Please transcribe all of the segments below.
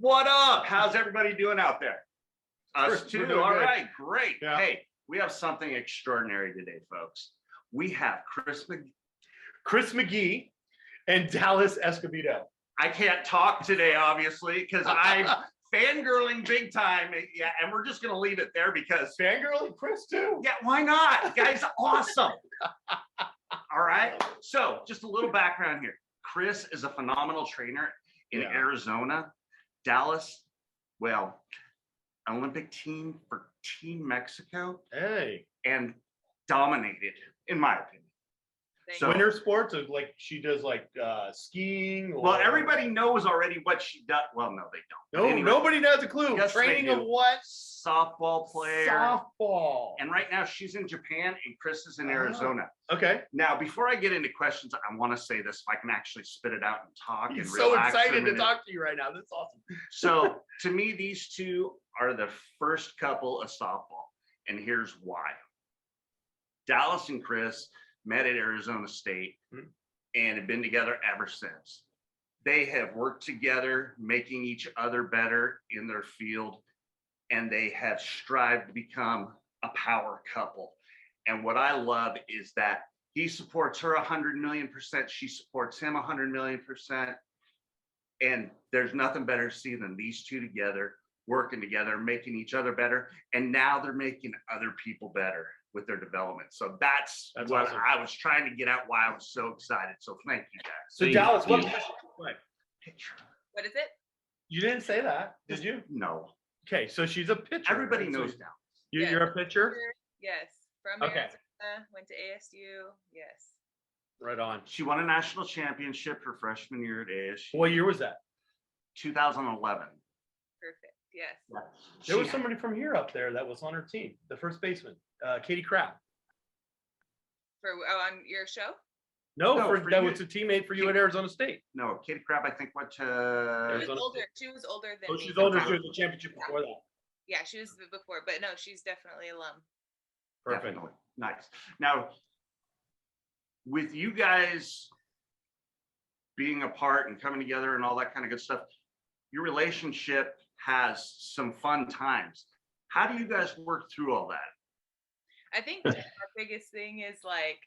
What up? How's everybody doing out there? Us We're too. All good. right, great. Yeah. Hey, we have something extraordinary today, folks. We have Chris Magee and Dallas Escobedo. I can't talk today, obviously, because I'm fangirling big time. Yeah, and we're just going to leave it there because Fangirling Chris too. yeah, why not? Guy's awesome. All right. So just a little background here. Chris is a phenomenal trainer in Arizona. Dallas, well, Olympic team for Team Mexico. Hey. And dominated, in my opinion. So winter sports, like she does like skiing. Or... Well, everybody knows already what she does. Well, no, they don't. No, anyway, nobody knows a clue. Yes, Training of what? Softball player. Softball. And right now she's in Japan and Chris is in Arizona. Okay. Now, before I get into questions, I want to say this, if I can actually spit it out and talk. He's and so relax excited to talk to you right now. That's awesome. So to me, these two are the first couple of softball. And here's why. Dallas and Chris met at Arizona State and have been together ever since. They have worked together, making each other better in their field, and they have strived to become a power couple. And what I love is that he supports her 100 million %, she supports him 100 million %. And there's nothing better to see than these two together, working together, making each other better. And now they're making other people better with their development. So that's what awesome. I was trying to get at, why I was so excited. So thank you guys. So Dallas, what pitcher? What is it? You didn't say that, did you? No. Okay, so she's a pitcher. Everybody knows now. You're a pitcher? Yes. From Arizona, went to ASU. Yes. Right on. She won a national championship her freshman year at ASU. What year was that? 2011. Perfect. Yes. Yeah. There was somebody from here up there that was on her team, the first baseman, Katie Crabb. On your show? No, that was a teammate for you at Arizona State. No, Katie Crabb, I think went to She was older. She was older than me. She's older. She was the championship before that. Yeah, she was before, but no, she's definitely alum. Perfect. Definitely. Nice. Now, with you guys being apart and coming together and all that kind of good stuff, your relationship has some fun times. How do you guys work through all that? I think our biggest thing is like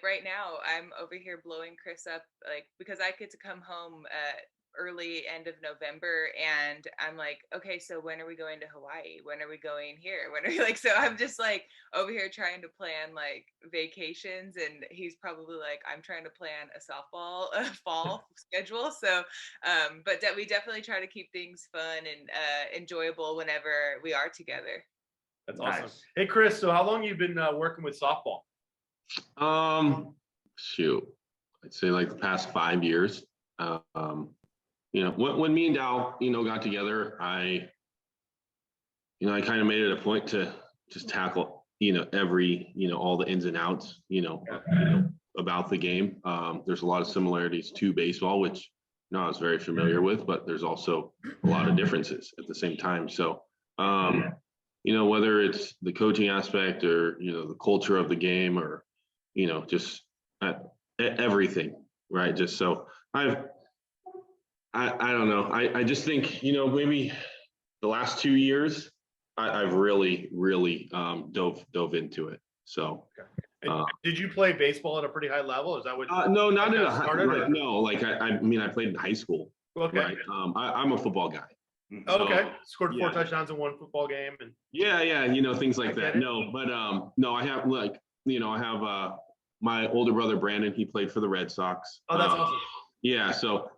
right now I'm over here blowing Chris up, like, because I get to come home early end of November and I'm like, okay, so when are we going to Hawaii? When are we going here? When are we so I'm just like over here trying to plan like vacations, and he's probably like, I'm trying to plan a softball fall schedule. So but we definitely try to keep things fun and enjoyable whenever we are together. That's awesome. Nice. Hey Chris, so how long you been working with softball? Shoot, I'd say like the past 5 years. When me and Dal, got together, I kind of made it a point to just tackle, every, all the ins and outs, about the game. There's a lot of similarities to baseball, which I was very familiar with, but there's also a lot of differences at the same time. So, whether it's the coaching aspect or, the culture of the game or, just everything, right? Just so I don't know. I just think, maybe the last 2 years, I've really dove into it. So, did you play baseball at a pretty high level? Is that what? No, not at a high. No, like I played in high school. Okay. Right? I'm a football guy. So, okay. Scored 4 touchdowns in one football game, and things like that. No, but no, I have my older brother Brandon. He played for the Red Sox. Oh, that's awesome. Yeah, so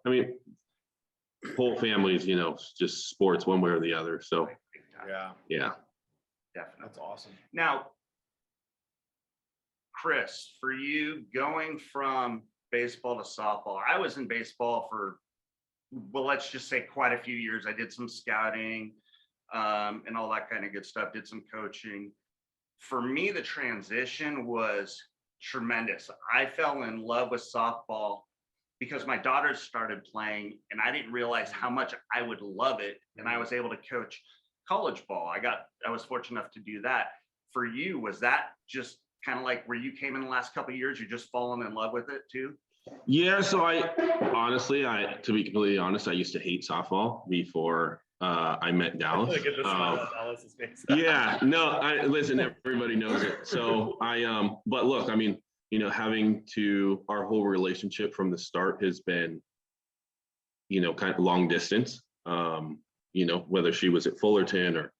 whole family's, just sports one way or the other. So yeah, definitely. That's awesome. Now, Chris, for you going from baseball to softball, I was in baseball for, well, let's just say quite a few years. I did some scouting and all that kind of good stuff, did some coaching. For me, the transition was tremendous. I fell in love with softball because my daughters started playing and I didn't realize how much I would love it. And I was able to coach college ball. I was fortunate enough to do that. For you, was that just kind of like where you came in the last couple of years, you just fallen in love with it too? Yeah, so to be completely honest, I used to hate softball before I met Dallas. Look at the smile on Dallas's face. Yeah, no, listen, everybody knows it. So but look, I mean, our whole relationship from the start has been, kind of long distance. Whether she was at Fullerton or,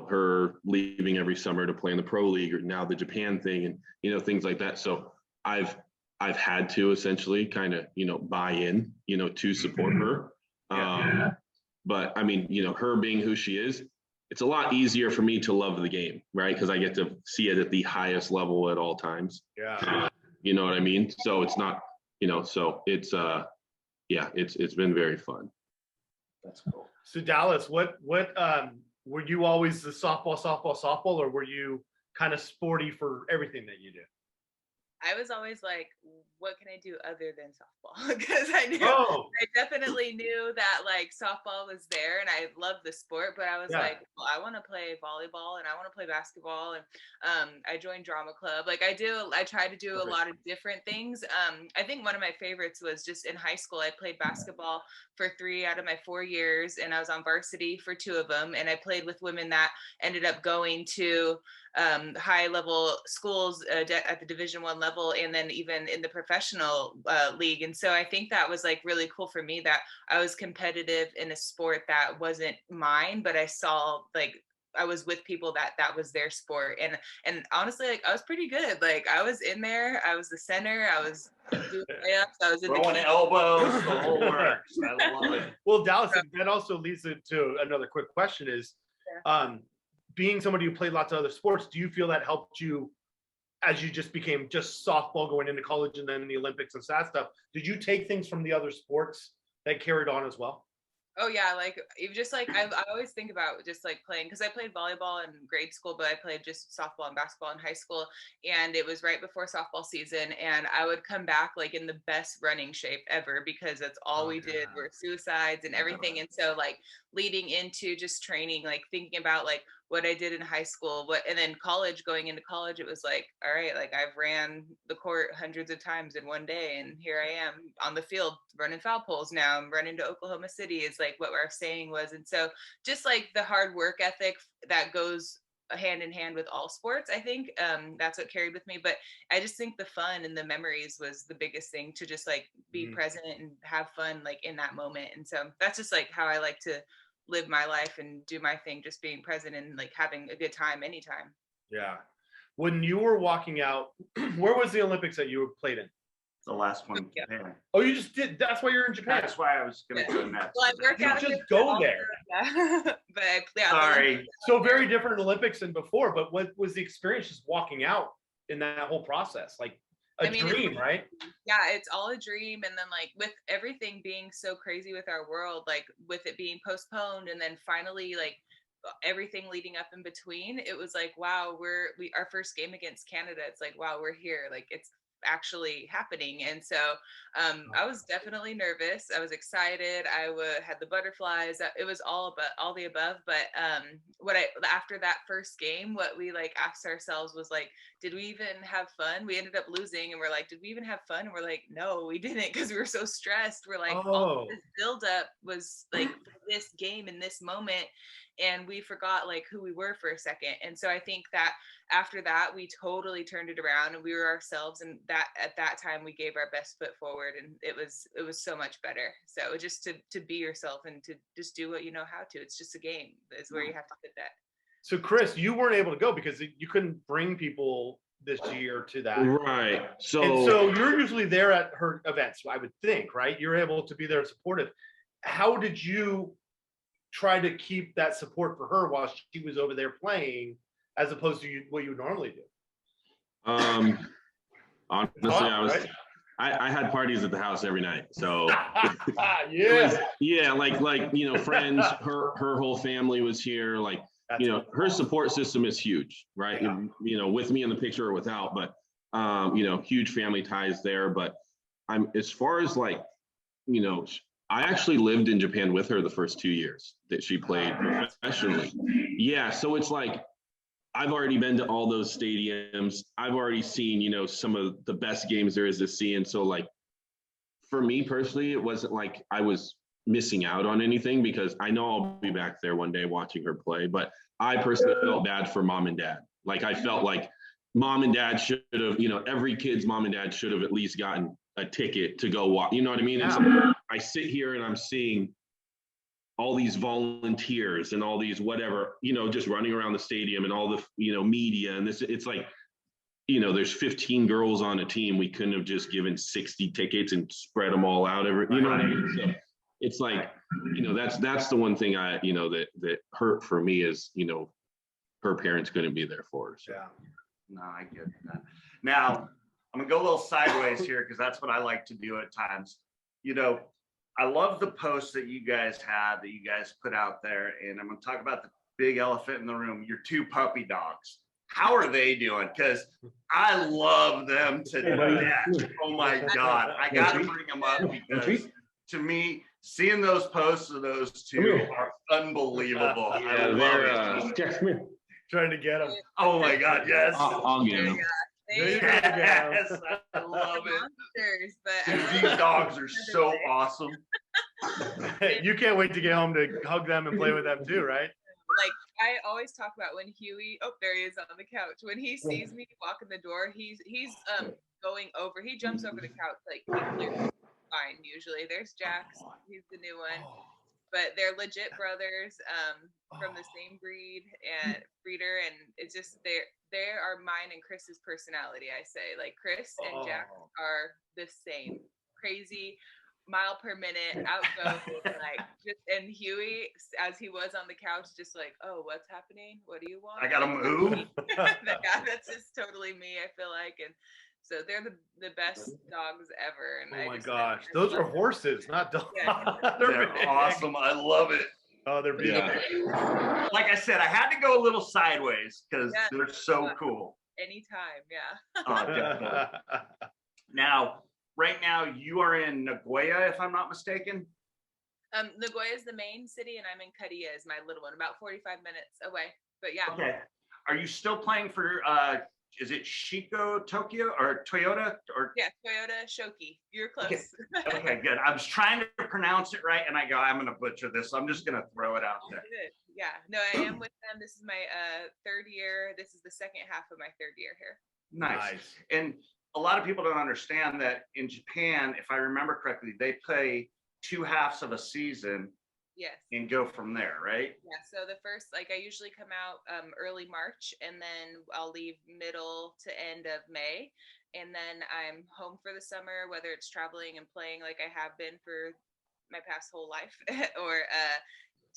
her leaving every summer to play in the pro league or now the Japan thing and, things like that. So I've had to essentially kind of, buy in, to support her. But I mean, her being who she is, it's a lot easier for me to love the game, right? Because I get to see it at the highest level at all times. Yeah. You know what I mean? So it's not, so it's it's been very fun. That's cool. So Dallas, what were you always the softball, or were you kind of sporty for everything that you do? I was always like, what can I do other than softball? Because I definitely knew that like softball was there and I loved the sport, but I was like, well, I want to play volleyball and I want to play basketball. And I joined drama club. Like I tried to do a lot of different things. I think one of my favorites was just in high school. I played basketball for 3 out of my 4 years and I was on varsity for 2 of them. And I played with women that ended up going to high level schools at the Division I level, and then even in the professional league. And so I think that was like really cool for me that I was competitive in a sport that wasn't mine, but I saw like I was with people that was their sport. And honestly, like I was pretty good. Like I was in there, I was the center, I was doing layups, I was in throwing the elbows, the whole works. I love it. Well, Dallas, that also leads to another quick question is, being somebody who played lots of other sports, do you feel that helped you as you just became just softball going into college and then the Olympics and that stuff? Did you take things from the other sports that carried on as well? Oh yeah, like even just like I always think about just like playing, because I played volleyball in grade school, but I played just softball and basketball in high school, and it was right before softball season, and I would come back like in the best running shape ever because that's all we did were suicides and everything. And so like leading into just training, like thinking about like what I did in high school, and then college, going into college, it was like, all right, like I've ran the court hundreds of times in one day, and here I am on the field running foul poles now. I'm running to Oklahoma City is like what our saying was. And so just like the hard work ethic that goes hand in hand with all sports, I think that's what carried with me. But I just think the fun and the memories was the biggest thing, to just like be present and have fun like in that moment. And so that's just like how I like to live my life and do my thing, just being present and like having a good time anytime. Yeah. When you were walking out, where was the Olympics that you played in? The last one in Japan. Oh, you just did. That's why you're in Japan. That's why I was going to go next. Well, I work out just go there. But Sorry. So very different Olympics than before. But what was the experience just walking out in that whole process? Like dream, right? Yeah, it's all a dream. And then like with everything being so crazy with our world, like with it being postponed and then finally like everything leading up in between, it was like, wow, our first game against Canada, it's like, wow, we're here. Like it's actually happening. And so I was definitely nervous. I was excited. I had the butterflies. It was all the above. But after that first game, what we like asked ourselves was like, did we even have fun? We ended up losing, and we're like, did we even have fun? And we're like, no, we didn't, because we were so stressed. We're like, all this buildup was like this game in this moment, and we forgot like who we were for a second. And so I think that after that, we totally turned it around and we were ourselves. And that at that time, we gave our best foot forward, and it was so much better. So just to be yourself and to just do what you know how to. It's just a game is where you have to fit that. So Chris, you weren't able to go because you couldn't bring people this year to that. Right. So you're usually there at her events, I would think, right? You're able to be there supportive. How did you try to keep that support for her while she was over there playing, as opposed to what you would normally do? Honestly, I had parties at the house every night. So like friends, her whole family was here. Like, her support system is huge, right? Yeah. With me in the picture or without, but huge family ties there. But as far as like, I actually lived in Japan with her the first 2 years that she played professionally. Yeah. So it's like, I've already been to all those stadiums. I've already seen, some of the best games there is to see. And so like, for me personally, it wasn't like I was missing out on anything because I know I'll be back there one day watching her play, but I personally felt bad for mom and dad. Like I felt like mom and dad should have, every kid's mom and dad should have at least gotten a ticket to go watch. You know what I mean? It's like, I sit here and I'm seeing all these volunteers and all these whatever, just running around the stadium and all the, media. And it's like, there's 15 girls on a team. We couldn't have just given 60 tickets and spread them all out. You know what I mean? So it's like, that's the one thing that hurt for me is, her parents couldn't be there for her. So. Yeah. No, I get that. Now, I'm gonna go a little sideways here because that's what I like to do at times. I love the posts that you guys put out there, and I'm gonna talk about the big elephant in the room, your 2 puppy dogs. How are they doing? Because I love them to death. Oh my God. I gotta bring them up because to me, seeing those posts of those 2 are unbelievable. I love it. Trying to get them. Oh my God, yes. I'll get them. Yes, I love it. Monsters, but These dogs are so awesome. You can't wait to get home to hug them and play with them too, right? Like I always talk about when Huey, there he is on the couch. When he sees me walk in the door, he's going over. He jumps over the couch like he's fine. Usually, there's Jax. He's the new one, but they're legit brothers from the same breeder, and it's just they are mine and Chris's personality. I say like Chris and Jax are the same, crazy. Mile per minute, outgoing, and Huey, as he was on the couch, just like, oh, what's happening? What do you want? I gotta move. That's just totally me, I feel like. And so they're the best dogs ever. And oh my gosh, those are horses, not dogs. Yeah. They're awesome. I love it. Oh, they're beautiful. Yeah. Like I said, I had to go a little sideways because they're so cool. Anytime, yeah. Oh, definitely. Now, right now, you are in Nagoya, if I'm not mistaken. Nagoya is the main city, and I'm in Kadiya, is my little one, about 45 minutes away. But yeah. Okay. Are you still playing for? Is it Shiko Tokyo or Toyota or? Yeah, Toyota Shoki. You're close. Okay. Okay, good. I was trying to pronounce it right, and I go, I'm going to butcher this. So I'm just going to throw it out there. Good. Yeah. No, I am with them. This is my 3rd year. This is the second half of my 3rd year here. Nice. And a lot of people don't understand that in Japan, if I remember correctly, they play 2 halves of a season. Yes. And go from there, right? Yeah. So the first, I usually come out early March, and then I'll leave middle to end of May. And then I'm home for the summer, whether it's traveling and playing like I have been for my past whole life or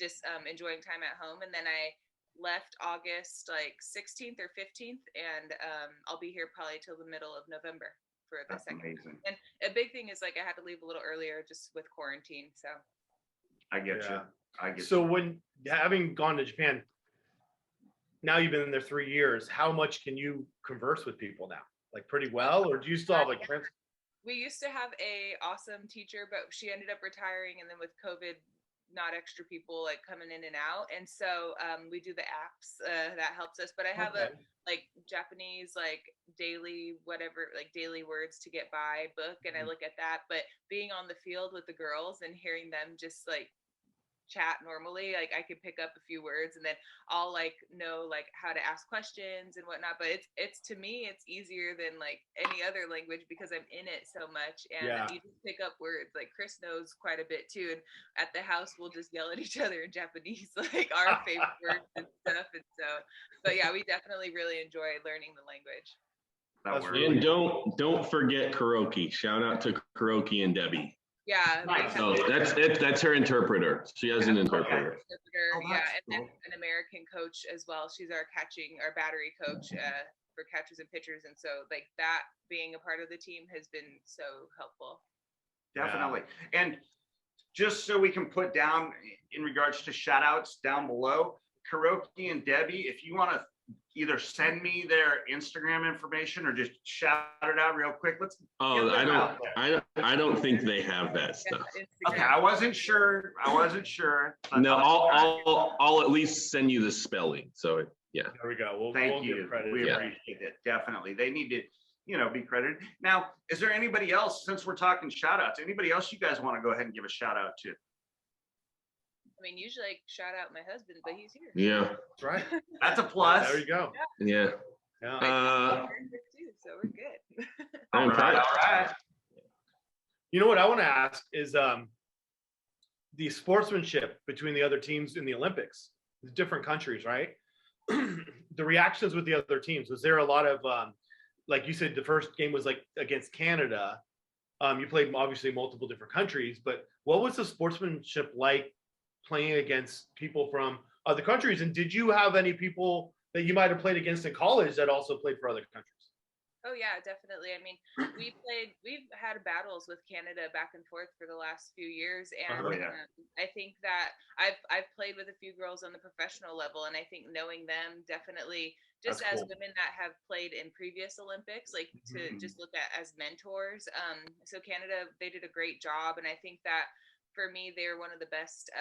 just enjoying time at home. And then I left August 16th or 15th, and I'll be here probably till the middle of November for the second. Amazing. And a big thing is I had to leave a little earlier just with quarantine. So I get you. I get so you. when having gone to Japan, now you've been there 3 years, how much can you converse with people now? Like pretty well, or do you still have we used to have a awesome teacher, but she ended up retiring, and then with COVID, not extra people coming in and out, and so we do the apps that helps us. But I have a Japanese daily daily words to get by book, and I look at that. But being on the field with the girls and hearing them just chat normally, I could pick up a few words, and then I'll know how to ask questions and whatnot. But it's to me it's easier than any other language because I'm in it so much, and you just pick up words. Chris knows quite a bit too, and at the house we'll just yell at each other in Japanese our favorite words and stuff. And so, but yeah, we definitely really enjoy learning the language. And don't forget karaoke. Shout out to karaoke and Debbie. Yeah. So that's her interpreter. She has an interpreter. Yeah, and then an American coach as well. She's our battery coach for catchers and pitchers, and so that being a part of the team has been so helpful. Definitely. And just so we can put down in regards to shout outs down below, Karaoke and Debbie, if you want to either send me their Instagram information or just shout it out real quick. I don't think they have that stuff. Okay, I wasn't sure. No, I'll at least send you the spelling. So yeah. There we go. Thank you. We appreciate it. Definitely. They need to be credited. Now, is there anybody else, since we're talking shout outs, anybody else you guys want to go ahead and give a shout out to? I mean, usually I shout out my husband, but he's here. Yeah. That's right. That's a plus. There you go. Yeah. Yeah. So we're good. All right. You know what I want to ask is the sportsmanship between the other teams in the Olympics, the different countries, right? The reactions with the other teams, was there a lot of like you said, the first game was like against Canada. You played obviously multiple different countries, but what was the sportsmanship like playing against people from other countries? And did you have any people that you might have played against in college that also played for other countries? Oh yeah, definitely. I mean, we've had battles with Canada back and forth for the last few years, and I think that I've played with a few girls on the professional level, and I think knowing them definitely, just That's as cool. women that have played in previous Olympics, like to just look at as mentors. So Canada, they did a great job, and I think that for me, they're one of the best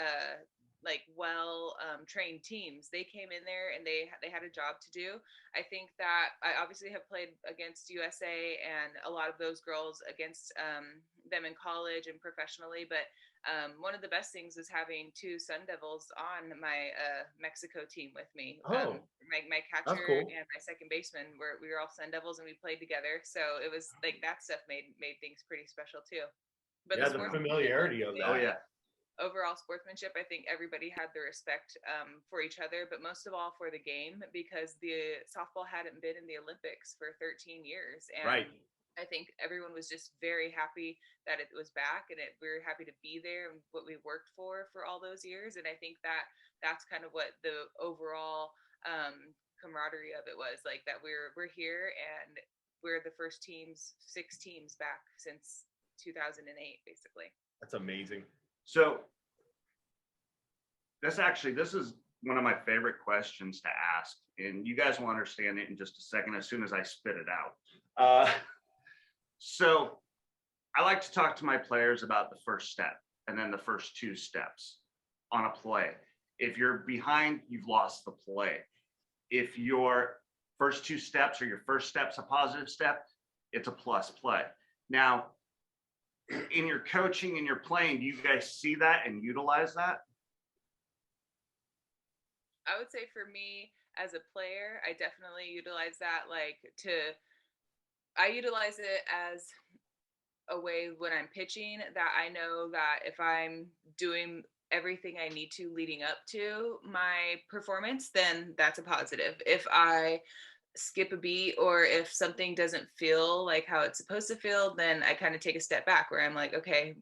trained teams. They came in there and they had a job to do. I think that I obviously have played against USA and a lot of those girls against them in college and professionally, but one of the best things is having two Sun Devils on my Mexico team with me. My catcher cool. and my second baseman we were all Sun Devils, and we played together, so it was like that stuff made things pretty special too. But yeah, the familiarity of that. Oh yeah. Overall sportsmanship, I think everybody had the respect for each other, but most of all for the game, because the softball hadn't been in the Olympics for 13 years. And right. I think everyone was just very happy that it was back, and we were happy to be there and what we worked for all those years. And I think that that's kind of what the overall camaraderie of it was, like that we're here and we're the first 6 teams back since 2008, basically. That's amazing. So this is one of my favorite questions to ask, and you guys will understand it in just a second as soon as I spit it out. So I like to talk to my players about the first step and then the first 2 steps on a play. If you're behind, you've lost the play. If your first 2 steps or your first step's a positive step, it's a plus play. Now, in your coaching and your playing, do you guys see that and utilize that? I would say for me as a player, I definitely utilize that. I utilize it as a way when I'm pitching, that I know that if I'm doing everything I need to leading up to my performance, then that's a positive. If I skip a beat or if something doesn't feel like how it's supposed to feel, then I kind of take a step back where I'm like, okay,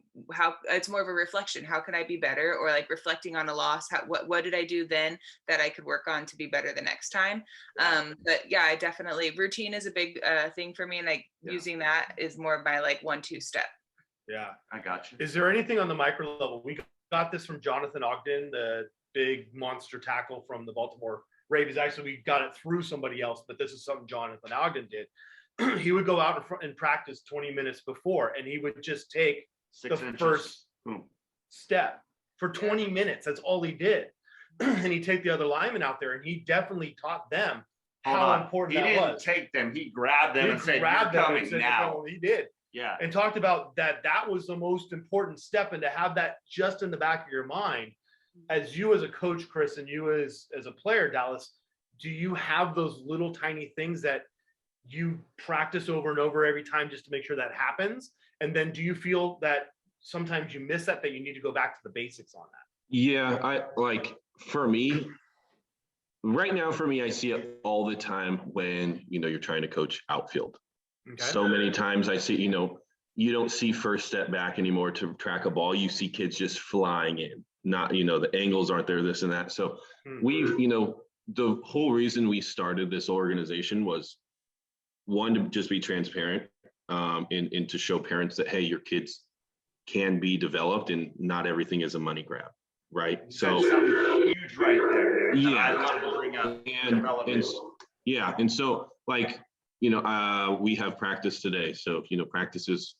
it's more of a reflection. How can I be better? Or like reflecting on a loss. What did I do then that I could work on to be better the next time? But yeah, I definitely, routine is a big thing for me. And using that is more of my 1-2 step. Yeah. I got you. Is there anything on the micro level? We got this from Jonathan Ogden, the big monster tackle from the Baltimore Ravens. Actually, we got it through somebody else, but this is something Jonathan Ogden did. He would go out and practice 20 minutes before, and he would just take 6 the inches. first step for 20 minutes. That's all he did. And he'd take the other linemen out there, and he definitely taught them how important that was. He didn't take them. He grabbed them and said, "You're coming now." He did. Yeah. And talked about that was the most important step, and to have that just in the back of your mind. As you as a coach, Chris, and you as a player, Dallas, do you have those little tiny things that you practice over and over every time just to make sure that happens? And then do you feel that sometimes you miss that you need to go back to the basics on that? Yeah, for me, right now, I see it all the time when, you're trying to coach outfield. Okay. So many times I see, you don't see first step back anymore to track a ball. You see kids just flying in. Not, the angles aren't there, this and that. So we've, the whole reason we started this organization was, one, to just be transparent and to show parents that, hey, your kids can be developed and not everything is a money grab, right? So huge right there. Yeah. I love to bring up and so we have practice today. So, practices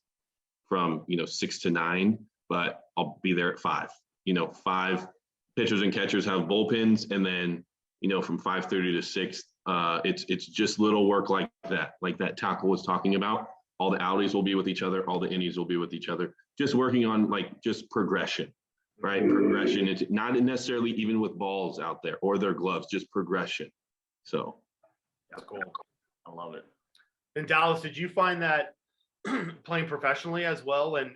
from, 6 to 9, but I'll be there at 5. 5 pitchers and catchers have bullpens, and then from 5:30 to 6 It's just little work like that tackle was talking about. All the outies will be with each other, all the innies will be with each other, just working on like just progression, right? Progression. It's not necessarily even with balls out there or their gloves, just progression. So That's cool. I love it. In Dallas, did you find that playing professionally as well? And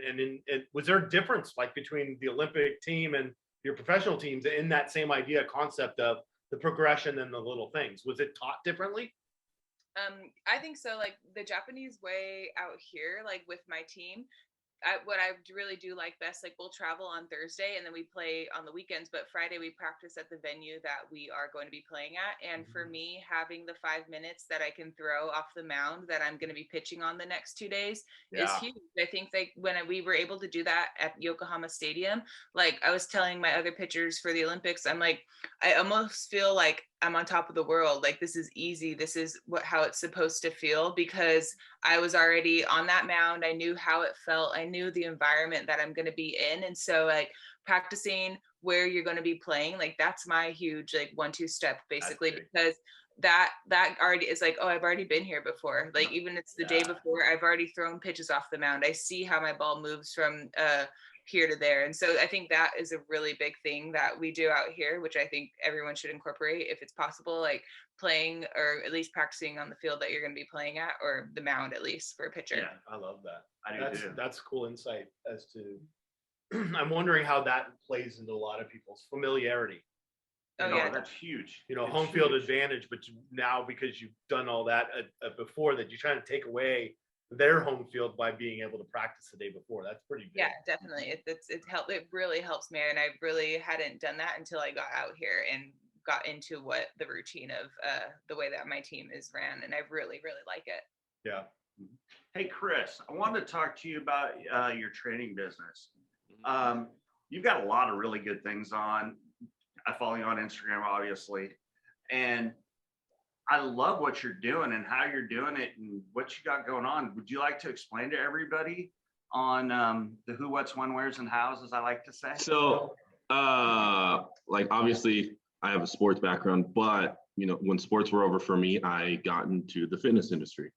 was there a difference like between the Olympic team and your professional teams in that same idea concept of the progression and the little things? Was it taught differently? I think so. Like the Japanese way out here, like with my team, what I really do like best, like we'll travel on Thursday and then we play on the weekends, but Friday we practice at the venue that we are going to be playing at. And for me, having the 5 minutes that I can throw off the mound that I'm going to be pitching on the next 2 days is huge. I think like when we were able to do that at Yokohama Stadium, like I was telling my other pitchers for the Olympics, I'm like, I almost feel like I'm on top of the world. Like this is easy. This is how it's supposed to feel because I was already on that mound. I knew how it felt. I knew the environment that I'm going to be in. And so like practicing where you're going to be playing, like that's my huge like 1-2 step basically, because that already is like, oh, I've already been here before. Like even it's the day before, I've already thrown pitches off the mound. I see how my ball moves from here to there. And so I think that is a really big thing that we do out here, which I think everyone should incorporate if it's possible, like playing or at least practicing on the field that you're going to be playing at, or the mound at least for a pitcher. Yeah, I love that. That's cool insight as to I'm wondering how that plays into a lot of people's familiarity. That's huge. Home field advantage, but now because you've done all that before, that you're trying to take away their home field by being able to practice the day before. That's pretty big. Yeah, definitely. It really helps me, and I really hadn't done that until I got out here and got into what the routine of the way that my team is ran, and I really like it. Yeah. Hey Chris, I wanted to talk to you about your training business. You've got a lot of really good things on. I follow you on Instagram, obviously, and I love what you're doing and how you're doing it and what you got going on. Would you like to explain to everybody on the who, what's, when, where's, and how's, as I like to say? So, like obviously I have a sports background, but when sports were over for me, I got into the fitness industry.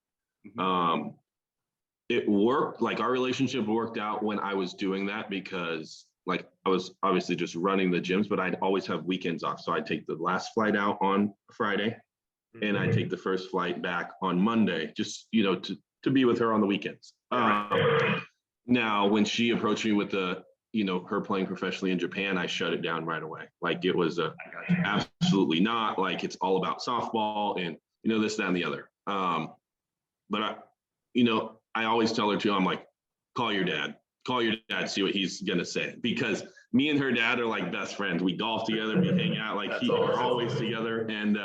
It worked, like our relationship worked out when I was doing that because like I was obviously just running the gyms, but I'd always have weekends off. So I'd take the last flight out on Friday and I take the first flight back on Monday, just, to be with her on the weekends. Now, when she approached me with her playing professionally in Japan, I shut it down right away. Like it was absolutely not, like it's all about softball and, this, that, and the other. But I always tell her too, I'm like, call your dad, see what he's going to say. Because me and her dad are like best friends. We golf together, we hang out, like we're always together. And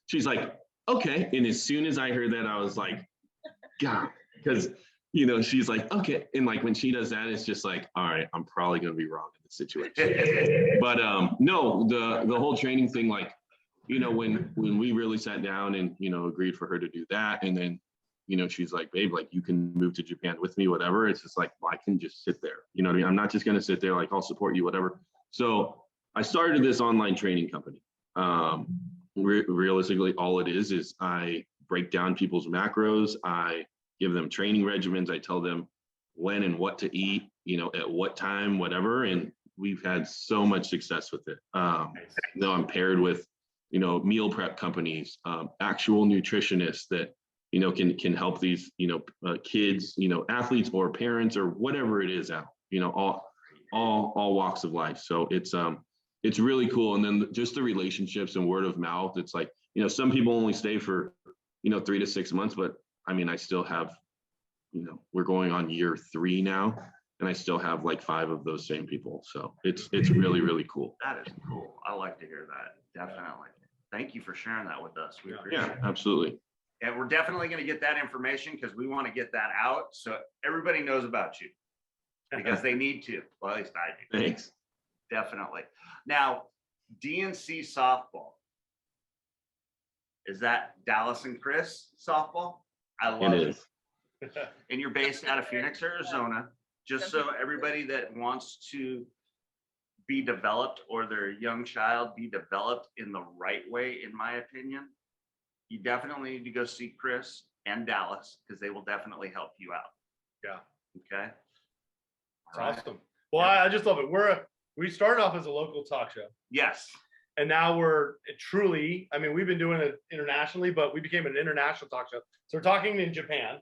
she's like, okay. And as soon as I heard that, I was like, God, because, she's like, okay. And like when she does that, it's just like, all right, I'm probably going to be wrong in this situation. But no, the whole training thing, like, when we really sat down and, agreed for her to do that. And then, she's like, babe, like you can move to Japan with me, whatever. It's just like, well, I can just sit there. You know what I mean? I'm not just going to sit there. Like I'll support you, whatever. So I started this online training company. Realistically, all it is I break down people's macros. I give them training regimens. I tell them when and what to eat, at what time, whatever. And we've had so much success with it. Though I'm paired with, meal prep companies, actual nutritionists that, can help these, kids, athletes or parents or whatever it is out, all walks of life. So it's really cool. And then just the relationships and word of mouth. It's like, some people only stay for, 3 to 6 months, but I mean, I still have, we're going on year 3 now, and I still have like 5 of those same people. So it's really, really cool. That is cool. I like to hear that. Definitely. Thank you for sharing that with us. We appreciate it. Yeah, absolutely. And we're definitely going to get that information because we want to get that out so everybody knows about you because they need to. Well, at least I do. Thanks. Definitely. Now, DNC softball. Is that Dallas and Chris softball? I love it. And you're based out of Phoenix, Arizona. Just so everybody that wants to be developed or their young child be developed in the right way, in my opinion, you definitely need to go see Chris and Dallas because they will definitely help you out. Yeah. Okay. It's All right. awesome. Well, I just love it. We started off as a local talk show, Yes. and now we're truly, I mean, we've been doing it internationally, but we became an international talk show. So we're talking in Japan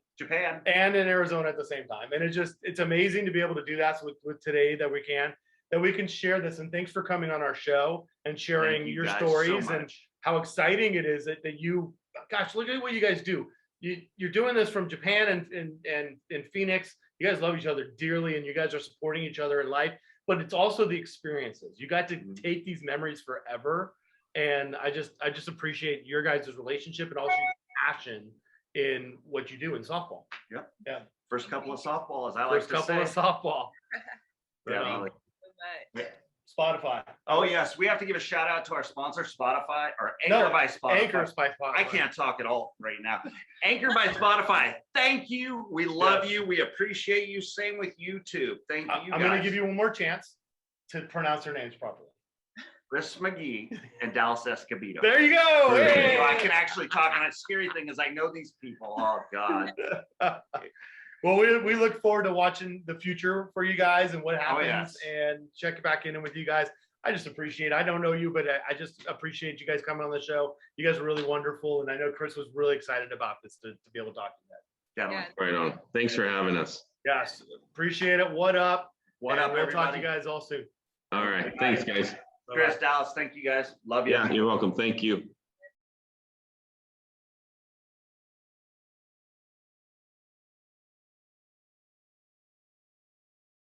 and in Arizona at the same time. And it's amazing to be able to do that with today that we can share this. And thanks for coming on our show and sharing Thank you your guys stories so and much. how exciting it is that you, gosh, look at what you guys do. You're doing this from Japan and in Phoenix. You guys love each other dearly and you guys are supporting each other in life, but it's also the experiences. You got to take these memories forever. And I just appreciate your guys' relationship and also your passion in what you do in softball. Yep. Yeah. First couple of softball, as I like First to couple say. of softball. Definitely. So much. Spotify. Oh yes, we have to give a shout out to our sponsor, Spotify, or Anchor by Spotify. Anchors by Spotify. I can't talk at all right now. Anchor by Spotify. Thank you. We love you. We appreciate you. Same with YouTube. Thank you. I'm going to give you one more chance to pronounce their names properly. Chris Magee and Dallas Escobedo. There you go. Perfect. Hey! So I can actually talk, and the scary thing is I know these people. Oh God. Well, we look forward to watching the future for you guys and what happens yes. and check back in with you guys. I just appreciate it. I don't know you, but I just appreciate you guys coming on the show. You guys are really wonderful. And I know Chris was really excited about this to be able to talk to you guys. Gentlemen. Yeah. Right on. Thanks for having us. Yes. Appreciate it. What up? What And up, we'll talk to everybody? you guys all soon. All right. Thanks, guys. Chris, Dallas, thank you guys. Love you. Yeah, you're welcome. Thank you.